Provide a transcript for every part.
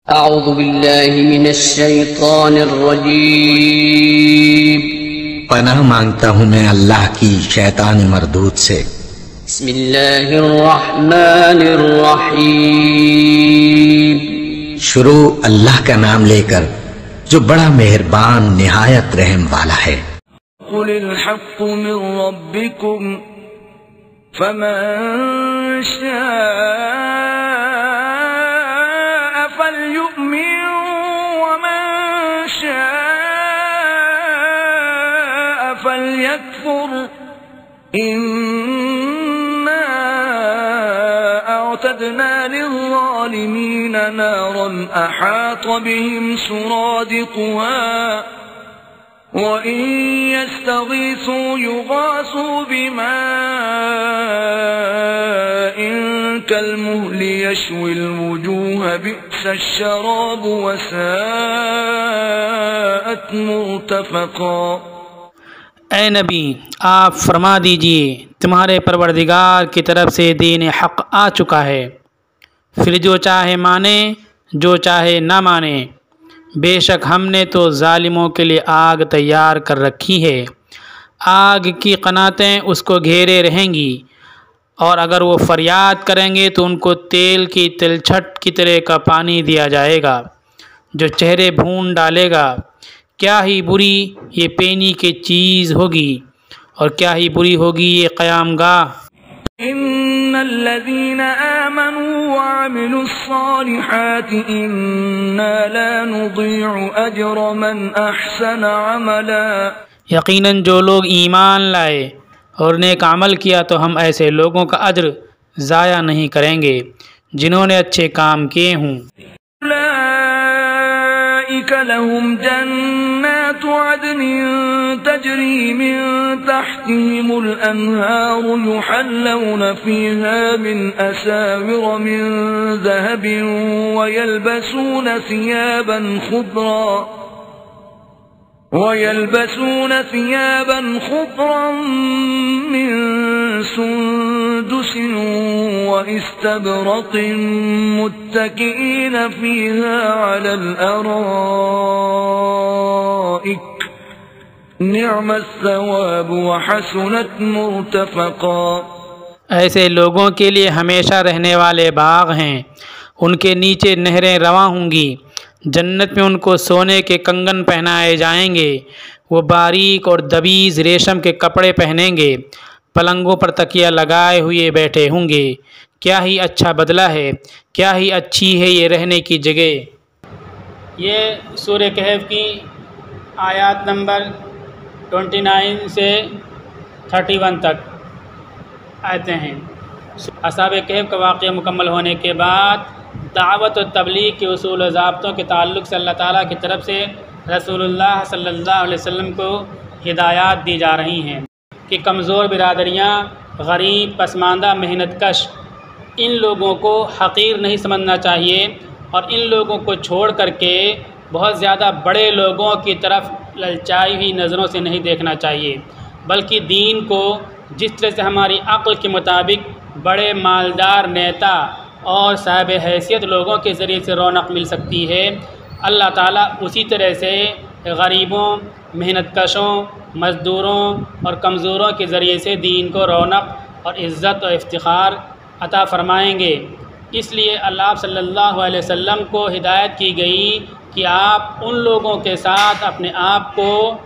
अऊज़ु बिल्लाहि मिनश्शैतानिर्रजीम। पनाह मांगता हूँ मैं अल्लाह की शैतानी मरदूद से। बिस्मिल्लाहिर्रहमानिर्रहीम। शुरू अल्लाह का नाम लेकर जो बड़ा मेहरबान निहायत रहम वाला है। कुलिल हक़्क़ु मिन रब्बिकुम फमन शाअ फलयुमिन वमन शाअ फलयकफुर इन्ना अअतदना लिज़्ज़ालिमीन नारन अहात बिहिम सुरादिक़ुहा वइन यस्तगीसू युगासू बिमाइन कल्मुहलि यशविल वुजूह बि'सश्शराब वसाअत मुर्तफक़ा। ए नबी, आप फरमा दीजिए तुम्हारे परवरदिगार की तरफ से दीन हक़ आ चुका है, फिर जो चाहे माने जो चाहे ना माने। बेशक हमने तो ज़ालिमों के लिए आग तैयार कर रखी है, आग की कनातें उसको घेरे रहेंगी, और अगर वो फरियाद करेंगे तो उनको तेल की तिलछट की तरह का पानी दिया जाएगा जो चेहरे भून डालेगा। क्या ही बुरी ये पेनी की चीज़ होगी और क्या ही बुरी होगी ये क़यामगाह। इन्नल्लज़ीना आमनू व अमिलुस्सालिहाति इन्ना ला नुज़ीअु अज्र मन अहसन अमला। यकीनन जो लोग ईमान लाए और नेक अमल किया तो हम ऐसे लोगों का अज्र ज़ाया नहीं करेंगे जिन्होंने अच्छे काम किए हों। उलाइका लहुम जन्नातु अदनिन तजरी मिन तहतिहिमुल अनहारु युहल्लौना फीहा मिन असाविर मिन ज़हबिन वयल्बसूना थियाबन खुद्रन मिन सुंदुस व इस्तबरक़िन मुत्तकिईन फीहा अलल अराइक निअमस्सवाब व हसनत मुर्तफ़क़ा। ऐसे लोगों के लिए हमेशा रहने वाले बाग हैं, उनके नीचे नहरें रवां होंगी। जन्नत में उनको सोने के कंगन पहनाए जाएंगे, वो बारीक और दबीज़ रेशम के कपड़े पहनेंगे, पलंगों पर तकिया लगाए हुए बैठे होंगे। क्या ही अच्छा बदला है, क्या ही अच्छी है ये रहने की जगह। ये सूरह कहफ की आयत नंबर 29 से 31 तक आयतें हैं। असहाब कहफ का वाक़या मुकम्मल होने के बाद दावत और तबलीग के उसूल और ज़ाब्तों के ताल्लुक़ से अल्लाह ताला की तरफ से रसूलुल्लाह सल्लल्लाहु अलैहि वसल्लम को हिदायत दी जा रही हैं कि कमज़ोर बिरादरियाँ, गरीब, पसमानदा, मेहनतकश, इन लोगों को हक़ीर नहीं समझना चाहिए और इन लोगों को छोड़ करके बहुत ज़्यादा बड़े लोगों की तरफ ललचाई हुई नज़रों से नहीं देखना चाहिए, बल्कि दीन को जिस तरह से हमारी अक़्ल के मुताबिक बड़े मालदार नेता और साहिब हैसियत लोगों के ज़रिए से रौनक मिल सकती है, अल्लाह ताला उसी तरह से गरीबों, मेहनतकशों, मज़दूरों और कमज़ोरों के ज़रिए से दीन को रौनक और इज़्ज़त और इफ्तिखार अता फ़रमाएँगे। इसलिए अल्लाह सल्लल्लाहु अलैहि वसल्लम को हिदायत की गई कि आप उन लोगों के साथ अपने आप को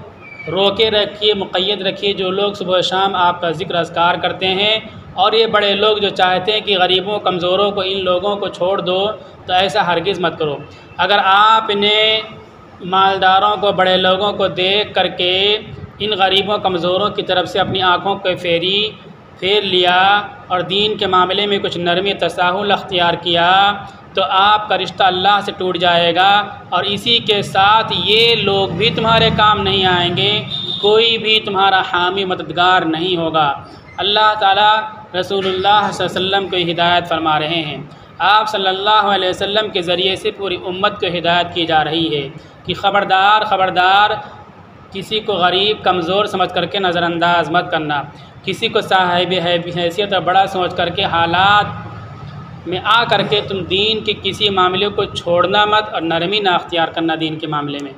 रोके रखिए, मुक़य्यद रखिए जो लोग सुबह शाम आपका ज़िक्र अज़कार करते हैं, और ये बड़े लोग जो चाहते हैं कि गरीबों, कमज़ोरों को, इन लोगों को छोड़ दो, तो ऐसा हरगिज़ मत करो। अगर आपने मालदारों को, बड़े लोगों को देख करके इन गरीबों, कमज़ोरों की तरफ से अपनी आँखों को फेर लिया और दीन के मामले में कुछ नरमी, तसाहुल अख्तियार किया, तो आपका रिश्ता अल्लाह से टूट जाएगा और इसी के साथ ये लोग भी तुम्हारे काम नहीं आएंगे, कोई भी तुम्हारा हामी मददगार नहीं होगा। अल्लाह ताला रसूलुल्लाह सल्लल्लाहु अलैहि वसल्लम को हिदायत फरमा रहे हैं। आप सल्लल्लाहु अलैहि वसल्लम के ज़रिए से पूरी उम्मत को हिदायत की जा रही है कि ख़बरदार ख़बरदार, किसी को गरीब, कमज़ोर समझ करके नज़रअंदाज मत करना, किसी को साहिब हैसियत और बड़ा सोच करके हालात में आ करके तुम दीन के किसी मामले को छोड़ना मत और नरमी ना अख्तियार करना दीन के मामले में।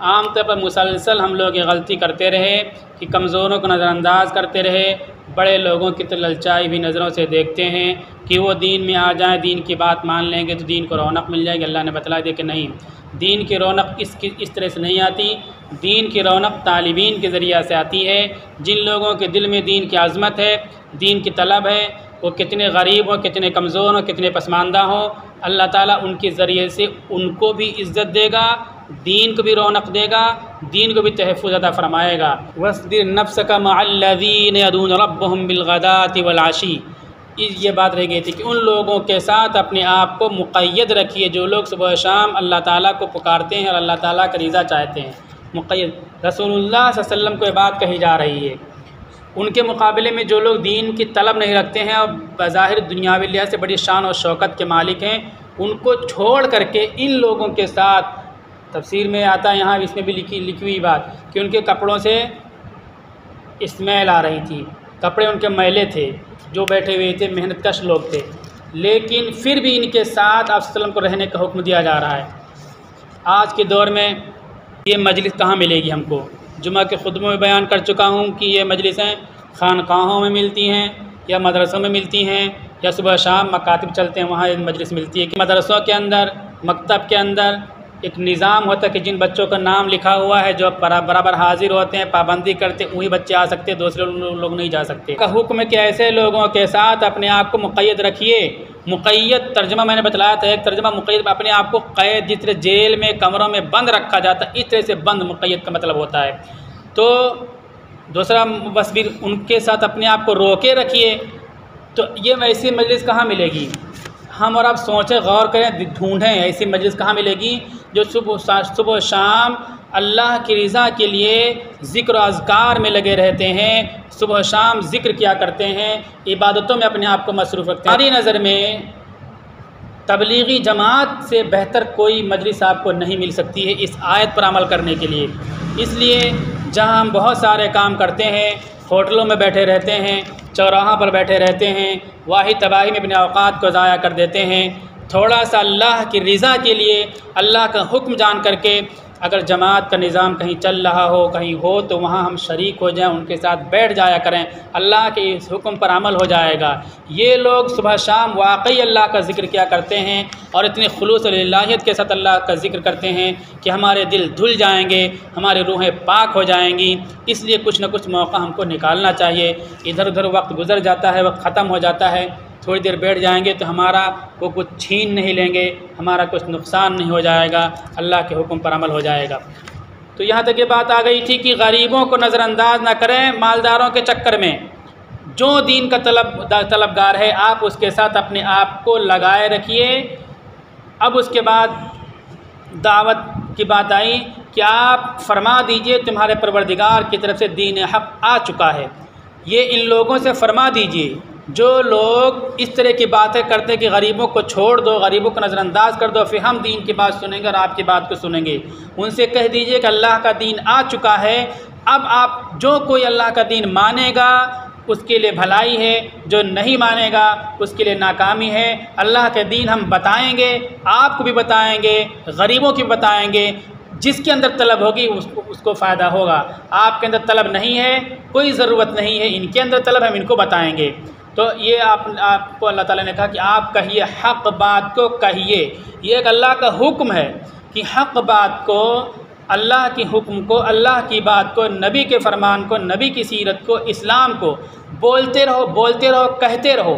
आमतौर पर मुसलसल हम लोग ये गलती करते रहे कि कमज़ोरों को नज़रअंदाज करते रहे, बड़े लोगों की तो ललचाई हुई नज़रों से देखते हैं कि वो दीन में आ जाएं, दीन की बात मान लेंगे तो दीन को रौनक मिल जाएगी। अल्लाह ने बतला दिया कि नहीं, दीन की रौनक इस तरह से नहीं आती। दीन की रौनक तालिबीन के ज़रिए से आती है। जिन लोगों के दिल में दीन की आज़मत है, दीन की तलब है, वो कितने गरीब हों, कितने कमज़ोर हों, कितने पसमानदा हों, अल्लाह ताला उनके ज़रिए से उनको भी इज़्ज़त देगा, दीन को भी रौनक देगा, दीन को भी तहफ़्फ़ुज़ अता फ़रमाएगा। वस्बिर नफ्सका मअल्लज़ीना यदून रब्बहुम बिलग़दाति वल-अशी, ये बात रह गई थी कि उन लोगों के साथ अपने आप को मुक़य्यद रखिए जो लोग सुबह शाम अल्लाह ताला को पुकारते हैं और अल्लाह ताला का रिज़ा चाहते हैं। मुक़य्यद रसूलुल्लाह सल्लल्लाहु अलैहि वसल्लम को ये बात कही जा रही है। उनके मुकाबले में जो लोग दीन की तलब नहीं रखते हैं और बज़ाहिर दुनियावी लिहाज से बड़ी शान और शौकत के मालिक हैं, उनको छोड़ करके इन लोगों के साथ, तफसीर में आता है यहाँ इसमें भी लिखी हुई बात कि उनके कपड़ों से स्मेल आ रही थी, कपड़े उनके मैले थे, जो बैठे हुए थे मेहनत कश लोग थे, लेकिन फिर भी इनके साथ आप सल्लम को रहने का हुक्म दिया जा रहा है। आज के दौर में ये मजलिस कहाँ मिलेगी हमको? जुमा के खुतबों में बयान कर चुका हूँ कि ये मजलिसें खानकाहों में मिलती हैं या मदरसों में मिलती हैं या सुबह शाम मकातिब चलते हैं वहाँ मजलिस मिलती है। कि मदरसों के अंदर, मकतब के अंदर एक निज़ाम होता है कि जिन बच्चों का नाम लिखा हुआ है, जो बराबर हाजिर होते हैं, पाबंदी करते हैं, वही बच्चे आ सकते हैं, दूसरे लोग नहीं जा सकते। का हुक्म है कि ऐसे लोगों के साथ अपने आप को मुक़य्यद रखिए। मुक़य्यद तर्जमा मैंने बतलाया था, एक तर्जमा मुक़य्यद अपने आप को क़ैद, जिस तरह जेल में कमरों में बंद रखा जाता है, इस तरह से बंद मुक़य्यद का मतलब होता है। तो दूसरा वस्बिर, उनके साथ अपने आप को रोके रखिए। तो ये वैसी मजलिस कहाँ मिलेगी? हम और आप सोचें, गौर करें, ढूंढें ऐसी मजलिस कहाँ मिलेगी जो सुबह शाम अल्लाह की रज़ा के लिए ज़िक्र और अज़कार में लगे रहते हैं, सुबह शाम ज़िक्र किया करते हैं, इबादतों में अपने आप को मसरूफ़ रखते हैं। हमारी नज़र में तबलीगी जमात से बेहतर कोई मजलिस आपको नहीं मिल सकती है इस आयत पर अमल करने के लिए। इसलिए जहाँ हम बहुत सारे काम करते हैं, होटलों में बैठे रहते हैं, चौराहों पर बैठे रहते हैं, वाही तबाही में अपने औक़ात को ज़ाया कर देते हैं, थोड़ा सा अल्लाह की रज़ा के लिए अल्लाह का हुक्म जान करके अगर जमात का निज़ाम कहीं चल रहा हो, कहीं हो, तो वहाँ हम शरीक हो जाएं, उनके साथ बैठ जाया करें, अल्लाह के इस हुक्म पर अमल हो जाएगा। ये लोग सुबह शाम वाकई अल्लाह का ज़िक्र किया करते हैं और इतने खुलूस और इलाहियत के साथ अल्लाह का ज़िक्र करते हैं कि हमारे दिल धुल जाएंगे, हमारी रूहें पाक हो जाएंगी। इसलिए कुछ न कुछ मौका हमको निकालना चाहिए। इधर उधर वक्त गुज़र जाता है, वक्त ख़त्म हो जाता है, थोड़ी देर बैठ जाएंगे तो हमारा वो कुछ छीन नहीं लेंगे, हमारा कुछ नुकसान नहीं हो जाएगा, अल्लाह के हुक्म पर अमल हो जाएगा। तो यहाँ तक ये बात आ गई थी कि गरीबों को नज़रअंदाज ना करें मालदारों के चक्कर में। जो दीन का तलबगार है, आप उसके साथ अपने आप को लगाए रखिए। अब उसके बाद दावत की बात आई कि आप फरमा दीजिए तुम्हारे परवरदिगार की तरफ से दीन हक़ आ चुका है। ये इन लोगों से फरमा दीजिए जो लोग इस तरह की बातें करते हैं कि गरीबों को छोड़ दो, गरीबों को नज़रअंदाज कर दो, फिर हम दीन की बात सुनेंगे और आपकी बात को सुनेंगे। उनसे कह दीजिए कि अल्लाह का दीन आ चुका है। अब आप, जो कोई अल्लाह का दीन मानेगा उसके लिए भलाई है, जो नहीं मानेगा उसके लिए नाकामी है। अल्लाह के दीन हम बताएंगे, आपको भी बताएंगे, गरीबों की भी बताएंगे। जिसके अंदर तलब होगी उसको फ़ायदा होगा। आपके अंदर तलब नहीं है, कोई ज़रूरत नहीं है, इनके अंदर तलब है, हम इनको बताएंगे। तो ये आपको अल्लाह ताला ने कहा कि आप कहिए, हक़ बात को कहिए। ये एक अल्लाह का हुक्म है कि हक़ बात को, अल्लाह के हुक्म को, अल्लाह की बात को, नबी के फरमान को, नबी की सीरत को, इस्लाम को बोलते रहो, बोलते रहो, कहते रहो।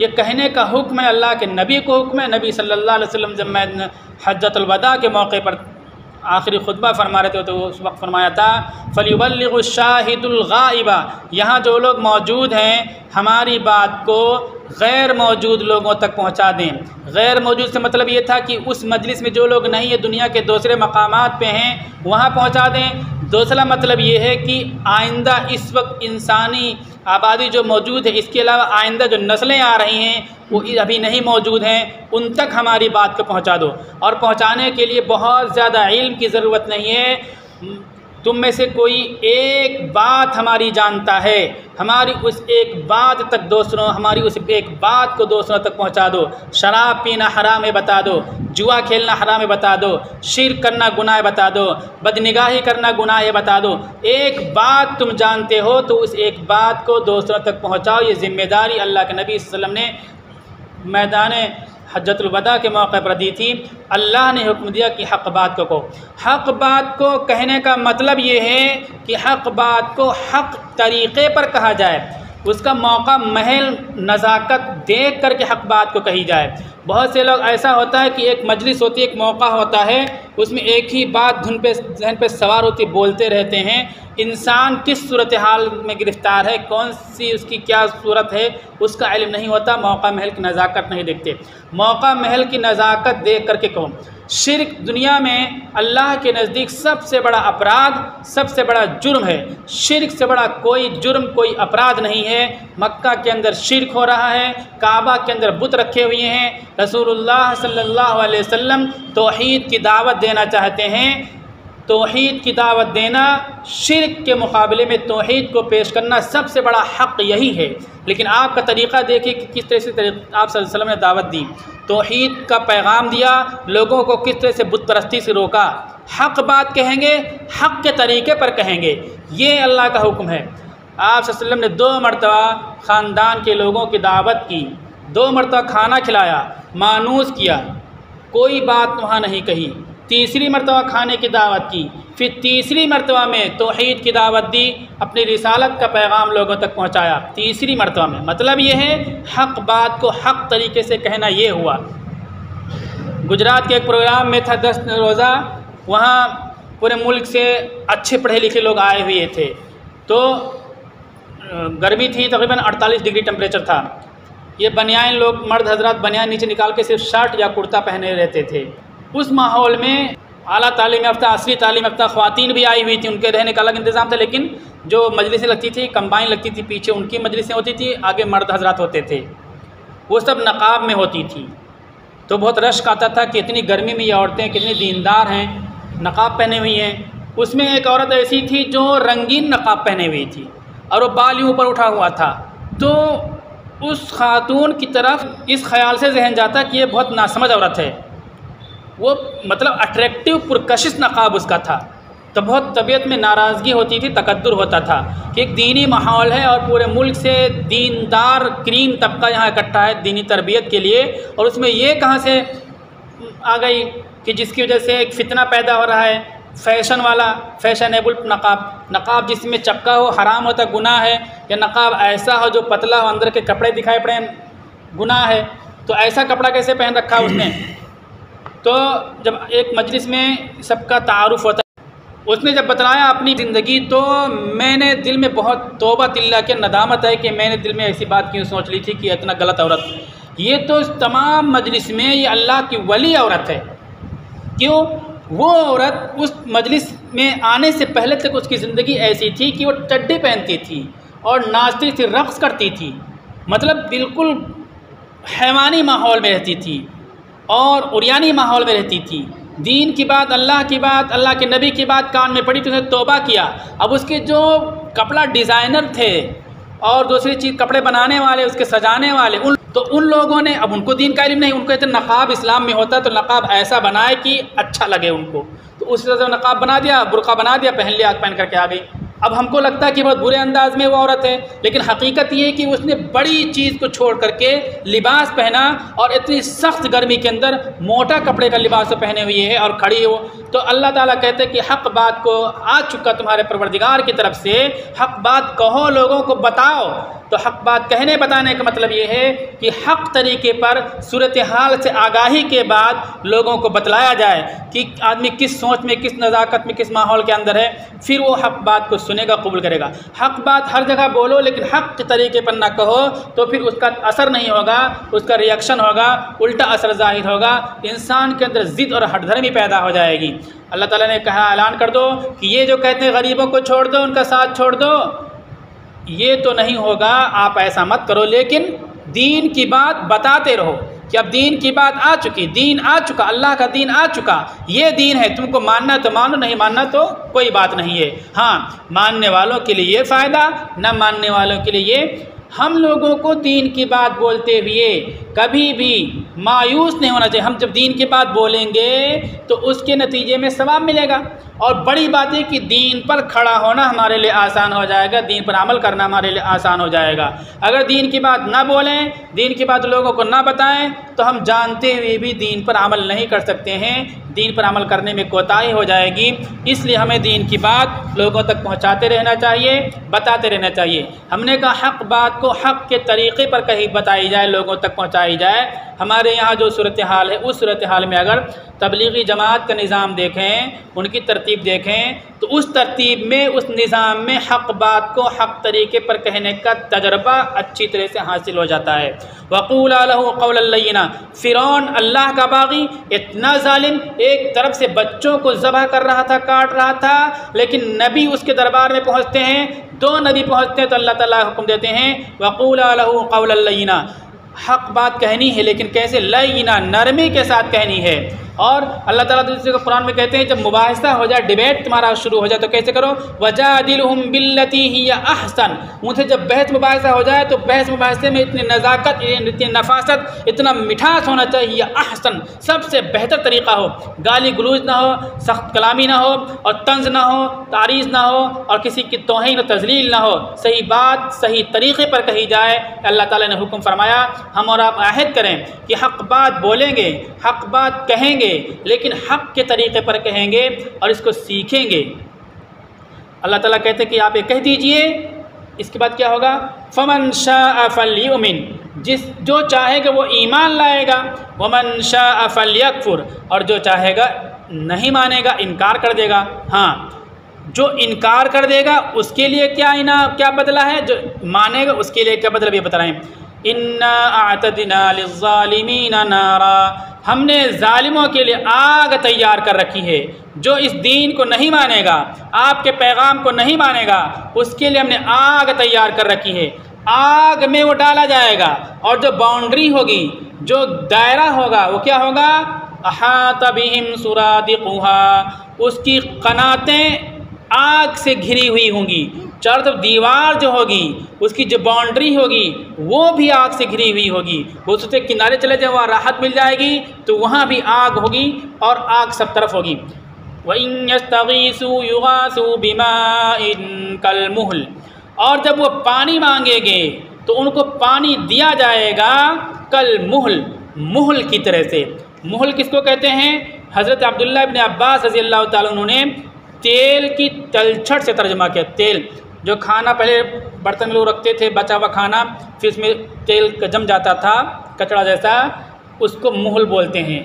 ये कहने का हुक्म है, अल्लाह के नबी को हुक्म है। नबी सल्लल्लाहु अलैहि वसल्लम जब मैं हज्जतुल वदा के मौके पर आखिरी खुतबा फरमा रहे थे तो उस वक्त फरमाया था, फलियुबल्लिगु शाहिदुल गाइबा, यहाँ जो लोग मौजूद हैं हमारी बात को गैर मौजूद लोगों तक पहुँचा दें। गैर मौजूद से मतलब ये था कि उस मजलिस में जो लोग नहीं है, दुनिया के दूसरे मकामात पे हैं, वहाँ पहुँचा दें। दूसरा मतलब ये है कि आइंदा इस वक्त इंसानी आबादी जो मौजूद है, इसके अलावा आइंदा जो नस्लें आ रही हैं वो अभी नहीं मौजूद हैं, उन तक हमारी बात को पहुंचा दो। और पहुंचाने के लिए बहुत ज़्यादा इल्म की ज़रूरत नहीं है। तुम में से कोई एक बात हमारी जानता है, हमारी उस एक बात तक दोस्तों, हमारी उस एक बात को दोस्तों तक पहुंचा दो। शराब पीना हराम है बता दो, जुआ खेलना हराम है बता दो, शिर्क करना गुनाह है बता दो, बदनिगाही करना गुनाह है बता दो। एक बात तुम जानते हो तो उस एक बात को दोस्तों तक पहुंचाओ। ये ज़िम्मेदारी अल्लाह के नबी सल्लल्लाहु अलैहि वसल्लम ने मैदान हज्जतुल वदा के मौके पर दी थी। अल्लाह ने हुक्म दिया कि हक़ बात को कहो। हक़ बात को कहने का मतलब ये है कि हक़ बात को हक़ तरीक़े पर कहा जाए, उसका मौका महल नज़ाकत देख कर के हक़ बात को कही जाए। बहुत से लोग ऐसा होता है कि एक मजलिस होती है, एक मौका होता है, उसमें एक ही बात धुन पे जहन पे सवार होती, बोलते रहते हैं। इंसान किस सूरत हाल में गिरफ़्तार है, कौन सी उसकी क्या सूरत है, उसका इल्म नहीं होता। मौका महल की नज़ाकत नहीं देखते। मौका महल की नज़ाकत देख करके कहो। शिर्क दुनिया में अल्लाह के नज़दीक सबसे बड़ा अपराध, सबसे बड़ा जुर्म है। शिर्क से बड़ा कोई जुर्म, कोई अपराध नहीं है। मक्का के अंदर शिर्क हो रहा है, काबा के अंदर बुत रखे हुए हैं। रसूलुल्लाह सल्लल्लाहु अलैहि वसल्लम तौहीद की दावत देना चाहते हैं। तौहीद की दावत देना, शिर्क के मुकाबले में तौहीद को पेश करना सबसे बड़ा हक़ यही है। लेकिन आपका तरीक़ा देखिए कि किस तरह से आप सल्लल्लाहु अलैहि वसल्लम ने दावत दी, तौहीद का पैगाम दिया, लोगों को किस तरह से बुत परस्ती से रोका। हक़ बात कहेंगे, हक़ के तरीक़े पर कहेंगे, ये अल्लाह का हुक्म है। आप सल्लल्लाहु अलैहि वसल्लम ने 2 मरतबा ख़ानदान के लोगों की दावत की, 2 मरतबा खाना खिलाया, मानूस किया, कोई बात वहाँ नहीं कही। तीसरी मरतबा खाने की दावत की, फिर तीसरी मरतबा में तौहीद की दावत दी, अपनी रिसालत का पैगाम लोगों तक पहुँचाया। तीसरी मरतबा में मतलब ये है हक़ बात को हक़ तरीके से कहना। ये हुआ गुजरात के एक प्रोग्राम में था 10 रोज़ा, वहाँ पूरे मुल्क से अच्छे पढ़े लिखे लोग आए हुए थे। तो गर्मी थी, तकरीबन 48 डिग्री टेम्परेचर था। ये बनियान लोग, मर्द हजरात बनियान नीचे निकाल के सिर्फ शर्ट या कुर्ता पहने रहते थे। उस माहौल में आला तालीम याफ्ता, असली तालीम याफ्ता ख़वातीन भी आई हुई थी, उनके रहने का अलग इंतज़ाम था। लेकिन जो मजलिसें लगती थी कंबाइन लगती थी, पीछे उनकी मजलिसें होती थी, आगे मर्द हजरात होते थे, वो सब नकाब में होती थी। तो बहुत रश्क आता था कि इतनी गर्मी में ये औरतें कितनी दीनदार हैं, नकाब पहने हुई हैं। उसमें एक औरत ऐसी थी जो रंगीन नकाब पहने हुई थी और वो बाल यूँ ऊपर उठा हुआ था। तो उस खातून की तरफ इस ख्याल से जहन जाता कि ये बहुत नासमझ औरत है। वो मतलब अट्रैक्टिव पुरकशिश नकाब उसका था। तो बहुत तबीयत में नाराज़गी होती थी, तकद्दुर होता था कि एक दीनी माहौल है और पूरे मुल्क से दीनदार क्रीम तबका यहाँ इकट्ठा है दीनी तरबियत के लिए, और उसमें ये कहाँ से आ गई कि जिसकी वजह से एक फ़ितना पैदा हो रहा है, फ़ैशन वाला, फ़ैशनेबल नकाब जिसमें चक्का हो हराम होता गुनाह है, या नकाब ऐसा हो जो पतला हो, अंदर के कपड़े दिखाई पड़े गुनाह है। तो ऐसा कपड़ा कैसे पहन रखा उसने। तो जब एक मजलिस में सबका तारुफ होता है, उसने जब बतलाया अपनी ज़िंदगी, तो मैंने दिल में बहुत तौबा तिल्ला के नदामत है कि मैंने दिल में ऐसी बात क्यों सोच ली थी कि इतना गलत औरत, ये तो तमाम मजलिस में ये अल्लाह की वली औरत है। क्यों? वो औरत उस मजलिस में आने से पहले तक उसकी ज़िंदगी ऐसी थी कि वो चड्डी पहनती थी और नाचती थी, रक़्स करती थी, मतलब बिल्कुल हैवानी माहौल में रहती थी और उरियानी माहौल में रहती थी। दीन की बात, अल्लाह की बात, अल्लाह के नबी की बात कान में पड़ी तो उसने तौबा किया। अब उसके जो कपड़ा डिज़ाइनर थे और दूसरी चीज़ कपड़े बनाने वाले, उसके सजाने वाले, उन लोगों ने, अब उनको दीन का इल्म नहीं, उनको इतना नकाब इस्लाम में होता है तो नकाब ऐसा बनाए कि अच्छा लगे उनको, तो उस तरह से नकाब बना दिया, बुर्का बना दिया, पहन लिया, पहन करके आ गई। अब हमको लगता है कि बहुत बुरे अंदाज में वो औरत है, लेकिन हकीकत ये है कि उसने बड़ी चीज़ को छोड़ करके लिबास पहना और इतनी सख्त गर्मी के अंदर मोटा कपड़े का लिबास पहने हुई है और खड़ी हो। तो अल्लाह ताला कहते हैं कि हक़ बात को आ चुका तुम्हारे परवरदिगार की तरफ से, हक़ बात कहो, लोगों को बताओ। तो हक़ बात कहने बताने का मतलब ये है कि हक़ तरीके पर सूरत हाल से आगाही के बाद लोगों को बतलाया जाए कि आदमी किस सोच में, किस नज़ाकत में, किस माहौल के अंदर है, फिर वो हक़ बात को सुनेगा, कबूल करेगा। हक़ बात हर जगह बोलो, लेकिन हक़ के तरीके पर ना कहो तो फिर उसका असर नहीं होगा, उसका रिएक्शन होगा, उल्टा असर ज़ाहिर होगा, इंसान के अंदर ज़िद और हठधर्मी पैदा हो जाएगी। अल्लाह ताला ने कहा, ऐलान कर दो कि ये जो कहते हैं गरीबों को छोड़ दो, उनका साथ छोड़ दो, ये तो नहीं होगा, आप ऐसा मत करो, लेकिन दीन की बात बताते रहो। कि अब दीन की बात आ चुकी, दीन आ चुका, अल्लाह का दीन आ चुका, ये दीन है, तुमको मानना तो मानो, नहीं मानना तो कोई बात नहीं है। हाँ, मानने वालों के लिए ये फ़ायदा, न मानने वालों के लिए ये। हम लोगों को दीन की बात बोलते हुए कभी भी मायूस नहीं होना चाहिए। हम जब दीन की बात बोलेंगे तो उसके नतीजे में सवाब मिलेगा। और बड़ी बात है कि दीन पर खड़ा होना हमारे लिए आसान हो जाएगा, दीन पर अमल करना हमारे लिए आसान हो जाएगा। अगर दीन की बात ना बोलें, दीन की बात लोगों को ना बताएं, तो हम जानते हुए भी दीन पर अमल नहीं कर सकते हैं, दीन पर अमल करने में कोताही हो जाएगी। इसलिए हमें दीन की बात लोगों तक पहुंचाते रहना चाहिए, बताते रहना चाहिए। हमने कहा हक़ बात को हक़ के तरीक़े पर कहीं बताई जाए, लोगों तक पहुंचाई जाए। हमारे यहाँ जो सूरत हाल है, उस सूरत हाल में अगर तबलीगी जमात का निज़ाम देखें, उनकी तरतीब देखें, तो उस तरतीब में, उस निज़ाम में हक़ बात को हक़ तरीक़े पर कहने का तजर्बा अच्छी तरह से हासिल हो जाता है। वक़ूला लहू क़ौलन लय्यिना, फ़िरौन अल्लाह का बाग़ी, इतना ज़ालिम, एक तरफ से बच्चों को ज़बह कर रहा था, काट रहा था, लेकिन नबी उसके दरबार में पहुँचते हैं, दो नबी पहुँचते हैं तो अल्लाह ताला हुक्म देते हैं वक़ूला लहू क़ौलन लय्यिना, हक़ बात कहनी है, लेकिन कैसे? लय्यिना, नरमी के साथ कहनी है। और अल्लाह ताला दूसरे को कुरान में कहते हैं जब मुबाहिसा हो जाए, डिबेट तुम्हारा शुरू हो जाए, तो कैसे करो? वजादिलहुम बिल्लती हिया अहसन, उनसे जब बहस मुबाहिसा हो जाए तो बहस मुबाहिसे में इतनी नज़ाकत, इतनी नफासत, इतना मिठास होना चाहिए, अहसन, सबसे बेहतर तरीक़ा हो, गाली गलूज ना हो, सख्त कलामी ना हो, और तंज ना हो, तारीज़ ना हो, और किसी की तौहीन और तज़लील ना हो, सही बात सही तरीक़े पर कही जाए। अल्लाह ताला ने हुक्म फरमाया हम और आप आहद करें कि हक़ बात बोलेंगे, हक़ बात कहेंगे, लेकिन हक़ के तरीक़े पर कहेंगे और इसको सीखेंगे। अल्लाह ताला कहते हैं कि आप ये कह दीजिए, इसके बाद क्या होगा? फ़मन शाअ फ़ल्युमिन, जो चाहेगा वो ईमान लाएगा, वमन शाअ फ़ल्यकफ़ुर, और जो चाहेगा नहीं मानेगा, इनकार कर देगा। हाँ, जो इनकार कर देगा उसके लिए क्या बदला है, जो मानेगा उसके लिए क्या बदला, भी बता रहे हैं। इन्ना अअतदना लिज़्ज़ालिमीना नारा, हमने ज़ालिमों के लिए आग तैयार कर रखी है। जो इस दीन को नहीं मानेगा, आपके पैगाम को नहीं मानेगा, उसके लिए हमने आग तैयार कर रखी है। आग में वो डाला जाएगा, और जो बाउंड्री होगी, जो दायरा होगा, वो क्या होगा? अहात बिहिम सुरादिक़ुहा, उसकी कनातें आग से घिरी हुई होंगी, चारों तरफ दीवार जो होगी, उसकी जो बाउंड्री होगी वो भी आग से घिरी हुई होगी। वो सोचते किनारे चले जाए, वहाँ राहत मिल जाएगी, तो वहाँ भी आग होगी और आग सब तरफ होगी। वइन यस्तगीसू युगासू बिमाइन कलमुहल, और जब वो पानी मांगेंगे तो उनको पानी दिया जाएगा कलमुहल, मुहल की तरह से। मुहल किसको कहते हैं? हज़रत अब्दुल्लाह इब्न अब्बास रज़ी अल्लाह ताला उन्होंने तेल की तलछट से तर्जमा किया। तेल जो खाना पहले बर्तन में लोग रखते थे, बचा हुआ खाना, फिर उसमें तेल जम जाता था कचड़ा जैसा, उसको मुहल बोलते हैं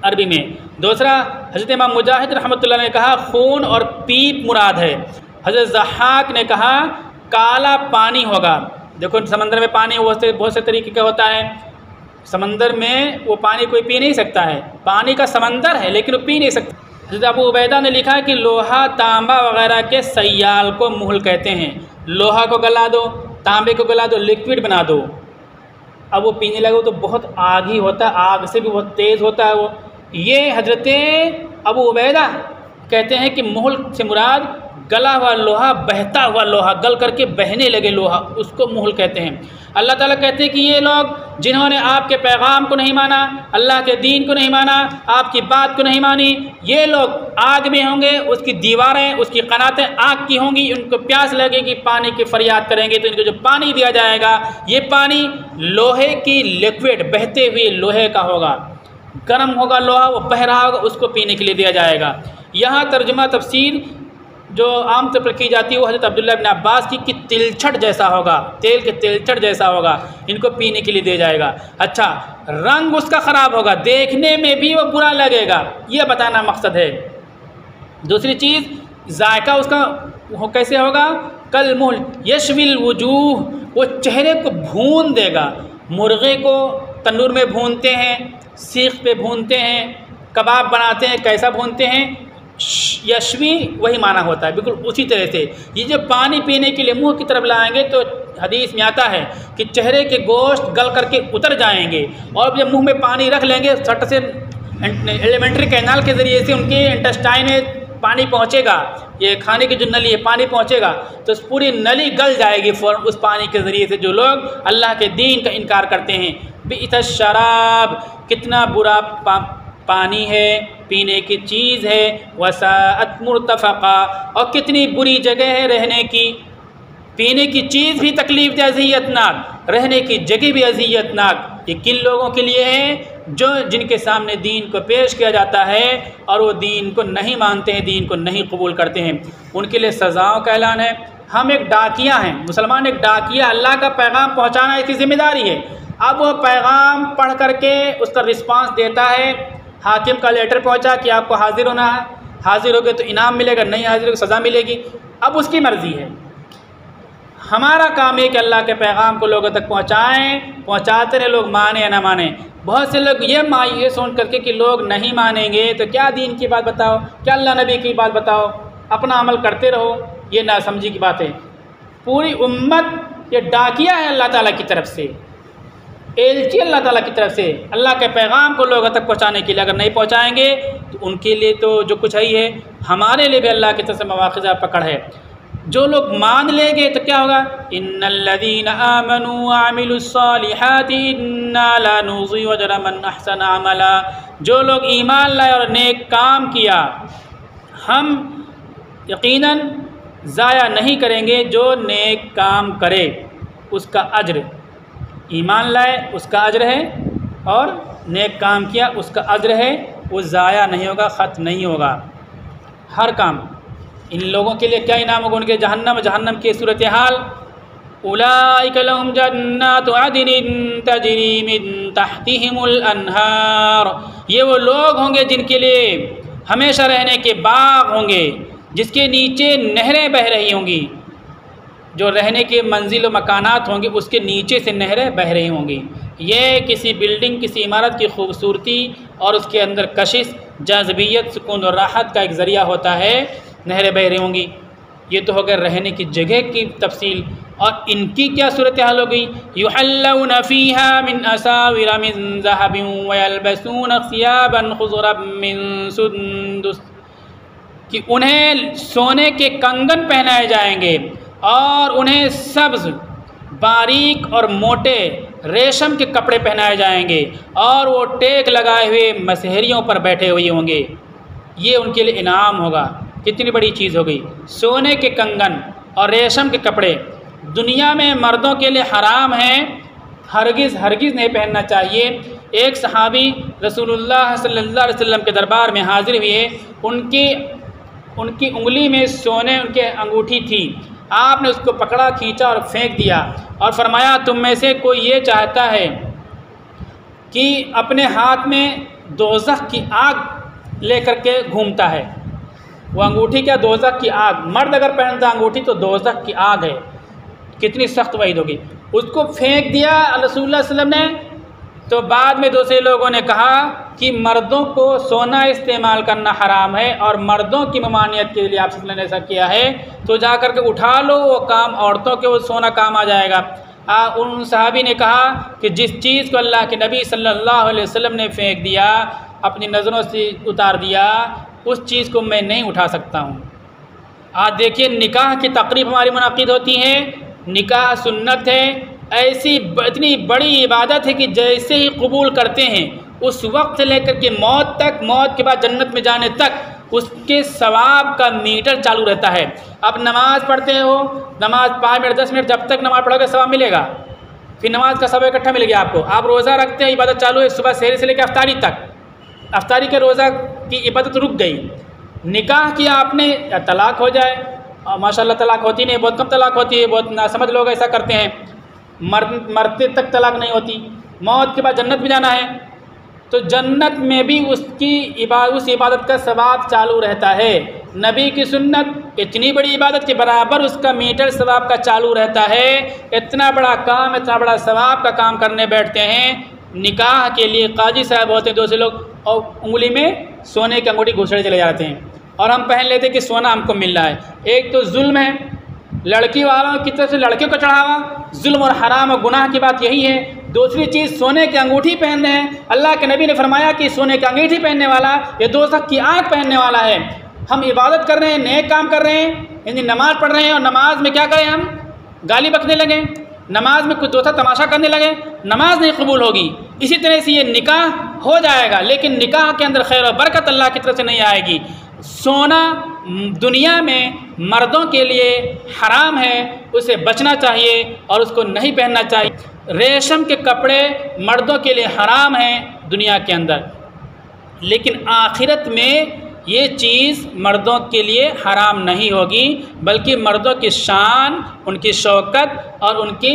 अरबी में। दूसरा, हज़रत इमाम मुजाहिद रहमतुल्लाह ने कहा खून और पीप मुराद है। हज़रत ज़हाक ने कहा काला पानी होगा। देखो समंदर में पानी बहुत से तरीके का होता है, समंदर में वो पानी कोई पी नहीं सकता है, पानी का समंदर है लेकिन वो पी नहीं सकता। हज़रत अबू उबैदा ने लिखा कि लोहा तांबा वगैरह के सयाल को मुहल कहते हैं। लोहा को गला दो, तांबे को गला दो, लिक्विड बना दो, अब वो पीने लगे तो बहुत आग ही होता है, आग से भी बहुत तेज़ होता है वो। ये हज़रत अबू उबैदा कहते हैं कि मुहल से मुराद गला हुआ लोहा, बहता हुआ लोहा, गल करके बहने लगे लोहा, उसको मुहल कहते हैं। अल्लाह ताला कहते हैं कि ये लोग जिन्होंने आपके पैगाम को नहीं माना, अल्लाह के दीन को नहीं माना, आपकी बात को नहीं मानी, ये लोग आग में होंगे, उसकी दीवारें, उसकी कनातें आग की होंगी, उनको प्यास लगेगी, पानी की फरियाद करेंगे तो इनको जो पानी दिया जाएगा ये पानी लोहे की लिक्विड, बहते हुए लोहे का होगा, गर्म होगा लोहा, वो बह रहा होगा, उसको पीने के लिए दिया जाएगा। यहाँ तर्जुमा तफसीर जो आम तौर पर की जाती है वो हज़रत अब्दुल्लाह इब्न अब्बास की कि तिलछट जैसा होगा, तेल के तिलछट जैसा होगा, इनको पीने के लिए दिया जाएगा। अच्छा, रंग उसका ख़राब होगा, देखने में भी वो बुरा लगेगा, ये बताना मकसद है। दूसरी चीज़, जायका उसका कैसे होगा? कल मुहल यशविल वजूह, वो चेहरे को भून देगा। मुर्गे को तंदूर में भूनते हैं, सीख पे भूनते हैं, कबाब बनाते हैं, कैसा भूनते हैं? यशवी वही माना होता है, बिल्कुल उसी तरह से। ये जब पानी पीने के लिए मुंह की तरफ लाएंगे तो हदीस में आता है कि चेहरे के गोश्त गल करके उतर जाएंगे, और जब मुंह में पानी रख लेंगे सट से एलिमेंट्री कैनाल के ज़रिए से उनके इंटेस्टाइन में पानी पहुंचेगा, ये खाने की जो नली है पानी पहुंचेगा, तो पूरी नली गल जाएगी फ़ौरन उस पानी के ज़रिए से। जो लोग अल्लाह के दीन का इनकार करते हैं, बिइस शराब, कितना बुरा पानी है, पीने की चीज़ है, वसाअत मुर्तफ़क़ा, और कितनी बुरी जगह है रहने की। पीने की चीज़ भी तकलीफ़ दे, अज़ियतनाक, रहने की जगह भी अज़ियतनाक। ये किन लोगों के लिए है? जो जिनके सामने दीन को पेश किया जाता है और वो दीन को नहीं मानते हैं, दीन को नहीं कबूल करते हैं, उनके लिए सज़ाओं का ऐलान है। हम एक डाकिया हैं, मुसलमान एक डाकिया, अल्लाह का पैगाम पहुँचाना इसकी ज़िम्मेदारी है। अब वो पैगाम पढ़ करके उसका रिस्पांस देता है, हाकिम का लेटर पहुँचा कि आपको हाजिर होना है, हाजिर हो गए तो इनाम मिलेगा, नहीं हाजिर हो गए सज़ा मिलेगी। अब उसकी मर्ज़ी है। हमारा काम है कि अल्लाह के पैगाम को लोगों तक पहुँचाएँ, पहुँचाते रहे, लोग माने या ना माने। बहुत से लोग ये सोच करके कि लोग नहीं मानेंगे तो क्या दीन की बात बताओ, क्या अल्लाह नबी की बात बताओ, अपना अमल करते रहो, ये नासमझी की बात है। पूरी उम्मत ये डाकिया है अल्लाह ताला की तरफ से, एलची अल्लाह ताला की तरफ से, अल्लाह के पैगाम को लोगों तक पहुँचाने के लिए। अगर नहीं पहुँचाएँगे तो उनके लिए तो जो कुछ है, हमारे लिए भी अल्लाह की तरफ से मवाक़िज़ पकड़ है। जो लोग मान लेंगे तो क्या होगा? इन्नल्लज़ीना आमनू व अमिलुस्सालिहाति इन्ना ला नुज़िउ अजरा मन अहसना अमला। जो लोग ईमान लाए और नेक काम किया, हम यकीनन ज़ाया नहीं करेंगे जो नेक काम करे उसका अज्र। ईमान लाए उसका अज्र है, और नेक काम किया उसका अज्र है, वो ज़ाया नहीं होगा, ख़त्म नहीं होगा हर काम। इन लोगों के लिए क्या इनाम होगा? उनके जहन्नम की सूरत हाल, उलाइका लहुम जन्नातु अदनिन तजरी मिन तहतिहिमुल अनहार। ये वो लोग होंगे जिनके लिए हमेशा रहने के बाग होंगे, जिसके नीचे नहरें बह रही होंगी। जो रहने के मंजिल व मकानात होंगे उसके नीचे से नहरें बह रही होंगी। ये किसी बिल्डिंग, किसी इमारत की खूबसूरती और उसके अंदर कशिश, जज़बियत, सुकून और राहत का एक ज़रिया होता है, नहरें बह रही होंगी। ये तो हो गया रहने की जगह की तफसील। और इनकी क्या सूरत हाल हो गई? युहल्लौना फ़ीहा मिन असाविर मिन ज़हबिन व यल्बसूना सियाबन खुज़रम मिन सुंदुस, कि उन्हें सोने के कंगन पहनाए जाएंगे और उन्हें सब्ज़, बारीक और मोटे रेशम के कपड़े पहनाए जाएंगे, और वो टेक लगाए हुए मसहरियों पर बैठे हुए होंगे। ये उनके लिए इनाम होगा। कितनी बड़ी चीज़ हो गई! सोने के कंगन और रेशम के कपड़े दुनिया में मर्दों के लिए हराम हैं, हरगिज़ नहीं पहनना चाहिए। एक सहाबी रसूलुल्लाह सल्लल्लाहु अलैहि वसल्लम के दरबार में हाजिर हुए, उनकी उंगली में सोने उनके अंगूठी थी। आपने उसको पकड़ा, खींचा और फेंक दिया, और फरमाया तुम में से कोई ये चाहता है कि अपने हाथ में दोज़ख की आग लेकर के घूमता है? वो अंगूठी क्या, दोज़ख की आग। मर्द अगर पहनता अंगूठी तो दोज़ख की आग है। कितनी सख्त वईद होगी। उसको फेंक दिया रसूलुल्लाह सल्लल्लाहु अलैहि वसल्लम ने। तो बाद में दूसरे लोगों ने कहा कि मर्दों को सोना इस्तेमाल करना हराम है और मर्दों की ममानियत के लिए आप सल्लल्लाहु अलैहि वसल्लम ने ऐसा किया है, तो जा कर के उठा लो वो काम, औरतों के वो सोना काम आ जाएगा। उन सहाबी ने कहा कि जिस चीज़ को अल्लाह के नबी सल्लल्लाहु अलैहि वसल्लम ने फेंक दिया, अपनी नज़रों से उतार दिया, उस चीज़ को मैं नहीं उठा सकता हूँ। आज देखिए निकाह की तकरीब हमारी मुनाकिद होती है। निकाह सुन्नत है, ऐसी इतनी बड़ी इबादत है कि जैसे ही कबूल करते हैं उस वक्त से लेकर के मौत तक, मौत के बाद जन्नत में जाने तक उसके सवाब का मीटर चालू रहता है। आप नमाज़ पढ़ते हो, नमाज 5 मिनट 10 मिनट जब तक नमाज़ पढ़ोगे सवाब मिलेगा, फिर नमाज का सवाब इकट्ठा मिल गया आपको। आप रोज़ा रखते हैं, इबादत चालू है सुबह सहरी से लेकर अफ्तारी तक, अफ्तारी के रोज़ा की इबादत रुक गई। निकाह किया आपने, या तलाक हो जाए, और माशाल्लाह तलाक होती नहीं, बहुत कम तलाक होती है, बहुत नासमझ लोग ऐसा करते हैं, मरते तक तलाक नहीं होती। मौत के बाद जन्नत में जाना है तो जन्नत में भी उस इबादत का सवाब चालू रहता है। नबी की सुन्नत इतनी बड़ी इबादत के बराबर उसका मीटर सवाब का चालू रहता है। इतना बड़ा काम, इतना बड़ा सवाब का काम करने बैठते हैं। निकाह के लिए काजी साहब होते हैं दूसरे लोग, और उंगली में सोने की अंगूठी घुसड़े चले जाते हैं। और हम पहन लेते कि सोना हमको मिल रहा है। एक तो जुल्म है, लड़की वालों की तरफ से लड़के को चढ़ावा, जुल्म और हराम और गुनाह की बात यही है। दूसरी चीज़, सोने की अंगूठी पहन रहे हैं। अल्लाह के नबी ने फरमाया कि सोने की अंगूठी पहनने वाला ये दोज़ख की आग पहनने वाला है। हम इबादत कर रहे हैं, नेक काम कर रहे हैं, यानी नमाज़ पढ़ रहे हैं और नमाज में क्या करें, हम गाली बकने लगे, नमाज में कुछ दोसा तमाशा करने लगे, नमाज नहीं कबूल होगी। इसी तरह से ये निकाह हो जाएगा, लेकिन निकाह के अंदर खैर और बरकत अल्लाह की तरफ से नहीं आएगी। सोना दुनिया में मर्दों के लिए हराम है, उसे बचना चाहिए और उसको नहीं पहनना चाहिए। रेशम के कपड़े मर्दों के लिए हराम हैं दुनिया के अंदर, लेकिन आखिरत में ये चीज़ मर्दों के लिए हराम नहीं होगी, बल्कि मर्दों की शान, उनकी शौकत और उनकी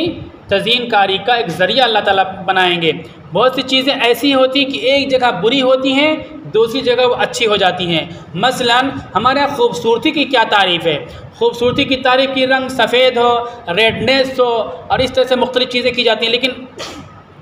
तज़ीनकारी का एक ज़रिया अल्लाह ताला बनाएंगे। बहुत सी चीज़ें ऐसी होती कि एक जगह बुरी होती हैं, दूसरी जगह वो अच्छी हो जाती हैं। मसलन हमारे यहाँ खूबसूरती की क्या तारीफ़ है, खूबसूरती की तारीफ़ की रंग सफ़ेद हो, रेडनेस हो और इस तरह से मुख्तलिफ़ चीज़ें की जाती हैं, लेकिन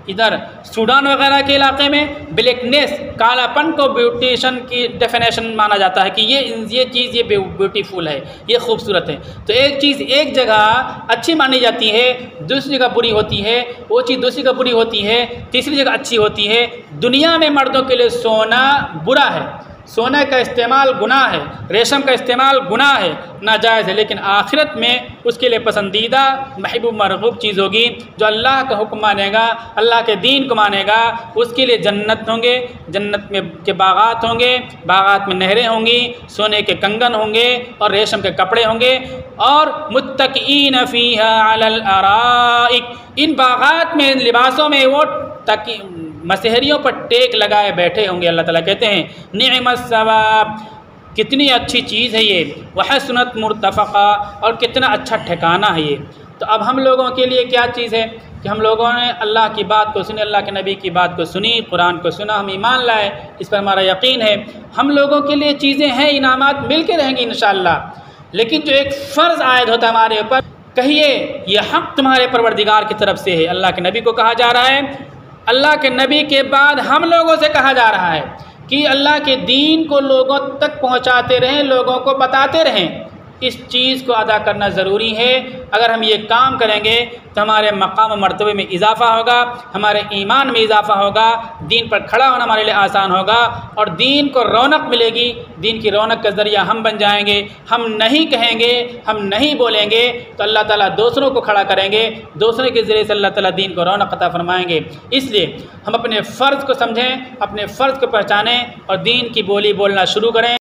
इधर सूडान वगैरह के इलाके में ब्लैकनेस, कालापन को ब्यूटिशन की डेफिनेशन माना जाता है कि ये चीज़ ये ब्यूटीफुल है, ये खूबसूरत है। तो एक चीज़ एक जगह अच्छी मानी जाती है, दूसरी जगह बुरी होती है, वो चीज़ दूसरी जगह बुरी होती है, तीसरी जगह अच्छी होती है। दुनिया में मर्दों के लिए सोना बुरा है, सोने का इस्तेमाल गुनाह है, रेशम का इस्तेमाल गुनाह है, नाजायज़ है, लेकिन आखिरत में उसके लिए पसंदीदा महबूब मरगूब चीज़ होगी। जो अल्लाह का हुक्म मानेगा, अल्लाह के दीन को मानेगा, उसके लिए जन्नत होंगे, जन्नत में के बागात होंगे, बागात में नहरें होंगी, सोने के कंगन होंगे और रेशम के कपड़े होंगे। और मुत्तकीन फ़ीहा अलल अराइक, इन बागात में, इन लिबासों में वो तकी मसहरियों पर टेक लगाए बैठे होंगे। अल्लाह ताला कहते हैं निअमत सवाब, कितनी अच्छी चीज़ है ये, वह सुनत मुर्तफ़क़ा, और कितना अच्छा ठिकाना है ये। तो अब हम लोगों के लिए क्या चीज़ है कि हम लोगों ने अल्लाह की बात को सुनी, अल्लाह के नबी की बात को सुनी, कुरान को सुना, हम ईमान लाए, इस पर हमारा यकीन है। हम लोगों के लिए चीज़ें हैं, इनामात मिल के रहेंगी इंशाअल्लाह, लेकिन जो एक फ़र्ज़ आयद होता है हमारे ऊपर, कहिए ये हक़ तुम्हारे परवरदिगार की तरफ से है। अल्लाह के नबी को कहा जा रहा है, अल्लाह के नबी के बाद हम लोगों से कहा जा रहा है कि अल्लाह के दीन को लोगों तक पहुंचाते रहें, लोगों को बताते रहें। इस चीज़ को अदा करना ज़रूरी है। अगर हम ये काम करेंगे तो हमारे मकाम और मर्तबे में इजाफ़ा होगा, हमारे ईमान में इजाफ़ा होगा, दीन पर खड़ा होना हमारे लिए आसान होगा और दीन को रौनक मिलेगी। दीन की रौनक का ज़रिया हम बन जाएंगे। हम नहीं कहेंगे, हम नहीं बोलेंगे तो अल्लाह ताला दूसरों को खड़ा करेंगे, दूसरों के ज़रिए से अल्लाह ताला दीन को रौनक अता फरमाएंगे। इसलिए हम अपने फ़र्ज़ को समझें, अपने फ़र्ज़ को पहचानें और दीन की बोली बोलना शुरू करें।